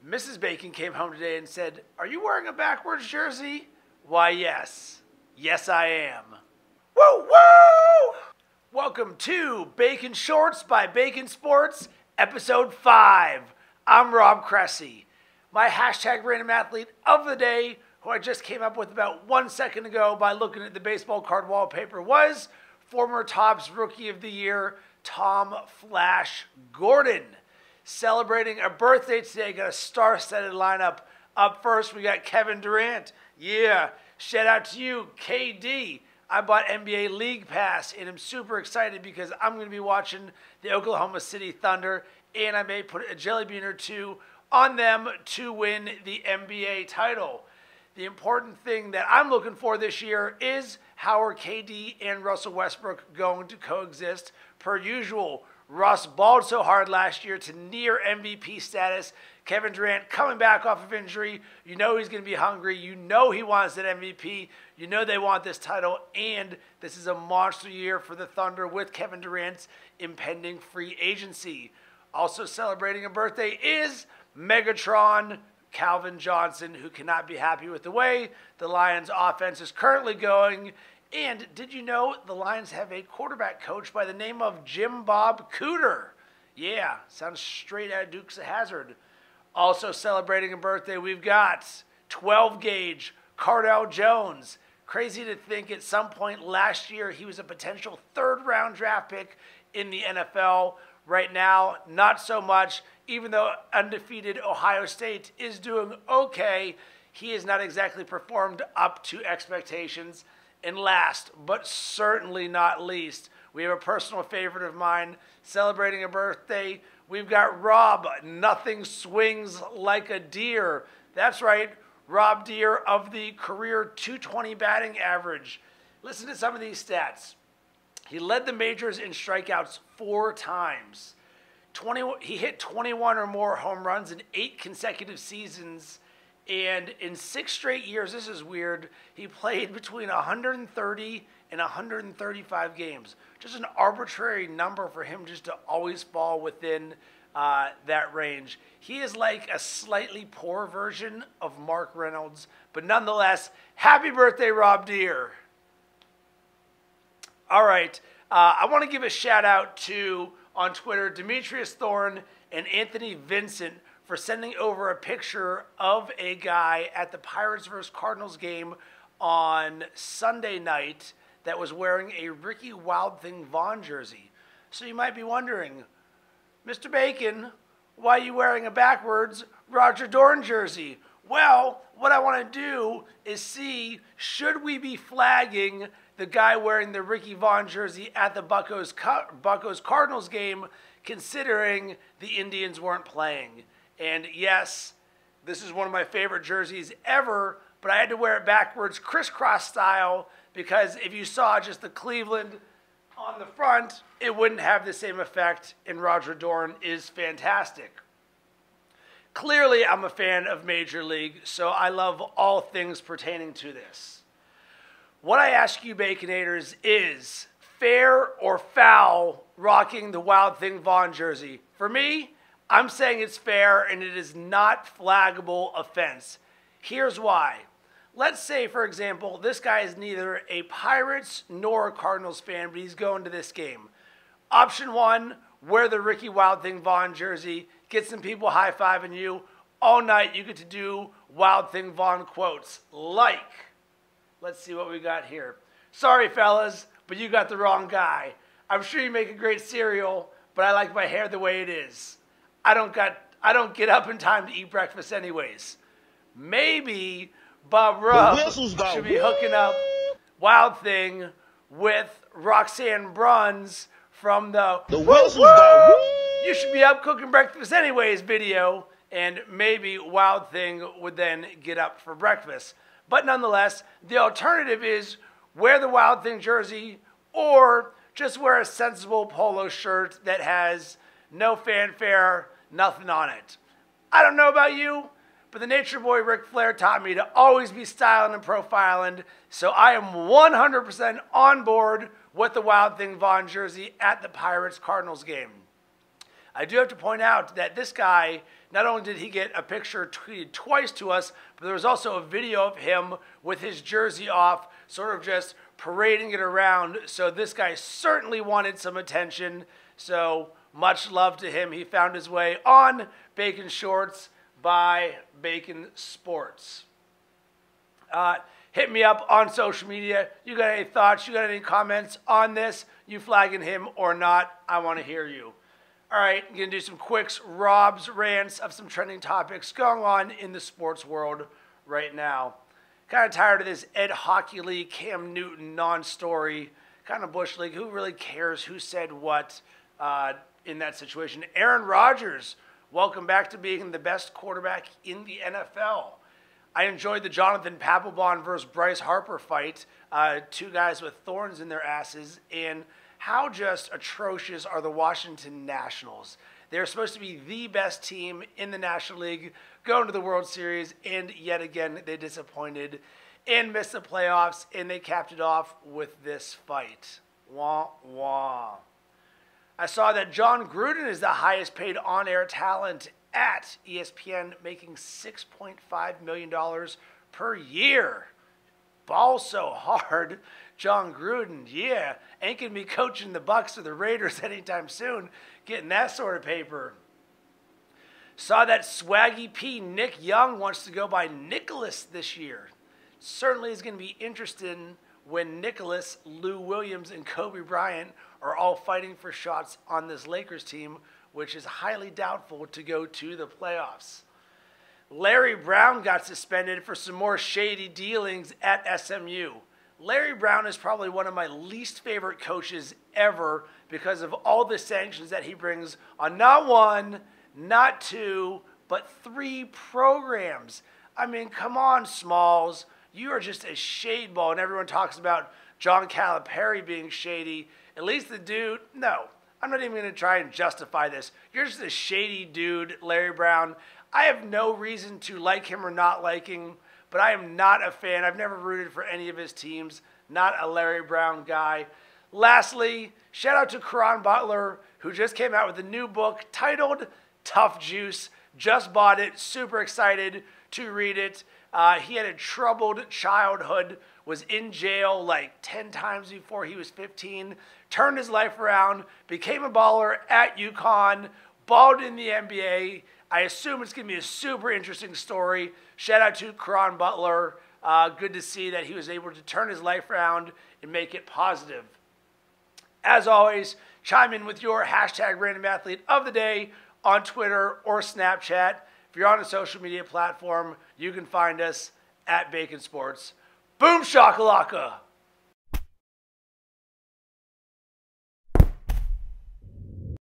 Mrs. Bacon came home today and said, "Are you wearing a backwards jersey?" Why, yes. Yes, I am. Woo, woo! Welcome to Bacon Shorts by Bacon Sports, Episode 5. I'm Rob Cressy. My hashtag random athlete of the day, who I just came up with about 1 second ago by looking at the baseball card wallpaper, was former Topps Rookie of the Year, Tom Flash Gordon. Celebrating a birthday today, got a star-studded lineup. Up first, we got Kevin Durant. Yeah, shout out to you, KD. I bought NBA League Pass, and I'm super excited because I'm going to be watching the Oklahoma City Thunder, and I may put a jelly bean or two on them to win the NBA title. The important thing that I'm looking for this year is how are KD and Russell Westbrook going to coexist per usual. Russ balled so hard last year to near MVP status. Kevin Durant coming back off of injury. You know he's going to be hungry. You know he wants that MVP. You know they want this title. And this is a monster year for the Thunder with Kevin Durant's impending free agency. Also celebrating a birthday is Megatron Calvin Johnson, who cannot be happy with the way the Lions offense is currently going. And did you know the Lions have a quarterback coach by the name of Jim Bob Cooter? Yeah, sounds straight out of Dukes of Hazzard. Also celebrating a birthday, we've got 12-gauge Cardell Jones. Crazy to think at some point last year he was a potential third-round draft pick in the NFL. Right now, not so much. Even though undefeated Ohio State is doing okay, he has not exactly performed up to expectations. And last, but certainly not least, we have a personal favorite of mine celebrating a birthday. We've got Rob, Nothing Swings Like a Deer. That's right, Rob Deer of the career .220 batting average. Listen to some of these stats. He led the majors in strikeouts 4 times. He hit 21 or more home runs in 8 consecutive seasons. And in 6 straight years, this is weird, he played between 130 and 135 games. Just an arbitrary number for him just to always fall within that range. He is like a slightly poor version of Mark Reynolds. But nonetheless, happy birthday, Rob Deer. All right, I want to give a shout out to, on Twitter, Demetrius Thorne and Anthony Vincent for sending over a picture of a guy at the Pirates vs. Cardinals game on Sunday night that was wearing a Ricky Wild Thing Vaughn jersey. So you might be wondering, Mr. Bacon, why are you wearing a backwards Roger Dorn jersey? Well, what I want to do is see, should we be flagging the guy wearing the Ricky Vaughn jersey at the Buccos Cardinals game, considering the Indians weren't playing? And yes, this is one of my favorite jerseys ever, but I had to wear it backwards, crisscross style, because if you saw just the Cleveland on the front, it wouldn't have the same effect, and Roger Dorn is fantastic. Clearly, I'm a fan of Major League, so I love all things pertaining to this. What I ask you, Baconators, is fair or foul rocking the Wild Thing Vaughn jersey? For me, I'm saying it's fair and it is not flaggable offense. Here's why. Let's say, for example, this guy is neither a Pirates nor a Cardinals fan, but he's going to this game. Option 1, wear the Ricky Wild Thing Vaughn jersey, get some people high-fiving you. All night you get to do Wild Thing Vaughn quotes like, let's see what we got here. Sorry, fellas, but you got the wrong guy. I'm sure you make a great cereal, but I like my hair the way it is. I don't get up in time to eat breakfast anyways. Maybe Bob Rubb should be hooking up Wild Thing with Roxanne Bruns from the You Should Be Up Cooking Breakfast Anyways video, and maybe Wild Thing would then get up for breakfast. But nonetheless, the alternative is wear the Wild Thing jersey or just wear a sensible polo shirt that has no fanfare, nothing on it. I don't know about you, but the Nature Boy Ric Flair taught me to always be styling and profiling, so I am 100% on board with the Wild Thing Vaughn jersey at the Pirates-Cardinals game. I do have to point out that this guy not only did he get a picture tweeted twice to us, but there was also a video of him with his jersey off, sort of just parading it around. So this guy certainly wanted some attention. So much love to him. He found his way on Bacon Shorts by Bacon Sports. Hit me up on social media. You got any thoughts? You got any comments on this? You flagging him or not? I want to hear you. All right, I'm going to do some quick Rob's rants of some trending topics going on in the sports world right now. Kind of tired of this Ed Hockey League, Cam Newton non-story, kind of Bush League. Who really cares who said what in that situation? Aaron Rodgers, welcome back to being the best quarterback in the NFL. I enjoyed the Jonathan Papelbon versus Bryce Harper fight, two guys with thorns in their asses, and how just atrocious are the Washington Nationals. They're supposed to be the best team in the National League, going to the World Series, and yet again they disappointed and missed the playoffs, and they capped it off with this fight. Wah, wah. I saw that John Gruden is the highest paid on-air talent at ESPN, making $6.5 million per year. Ball so hard. John Gruden, yeah, ain't gonna be coaching the Bucs or the Raiders anytime soon, getting that sort of paper. Saw that Swaggy P Nick Young wants to go by Nicholas this year. Certainly is gonna be interesting when Nicholas, Lou Williams, and Kobe Bryant are all fighting for shots on this Lakers team, which is highly doubtful to go to the playoffs. Larry Brown got suspended for some more shady dealings at SMU. Larry Brown is probably one of my least favorite coaches ever because of all the sanctions that he brings on not one, not two, but 3 programs. I mean, come on, Smalls. You are just a shade ball, and everyone talks about John Calipari being shady. At least the dude, no. I'm not even going to try and justify this. You're just a shady dude, Larry Brown. I have no reason to like him or not like him, but I am not a fan. I've never rooted for any of his teams. Not a Larry Brown guy. Lastly, shout out to Karan Butler, who just came out with a new book titled Tough Juice. Just bought it. Super excited to read it. He had a troubled childhood, was in jail like 10 times before he was 15, turned his life around, became a baller at UConn, balled in the NBA. I assume it's going to be a super interesting story. Shout out to Karan Butler. Good to see that he was able to turn his life around and make it positive. As always, chime in with your hashtag random athlete of the day on Twitter or Snapchat. If you're on a social media platform, you can find us at Bacon Sports. Boom shakalaka!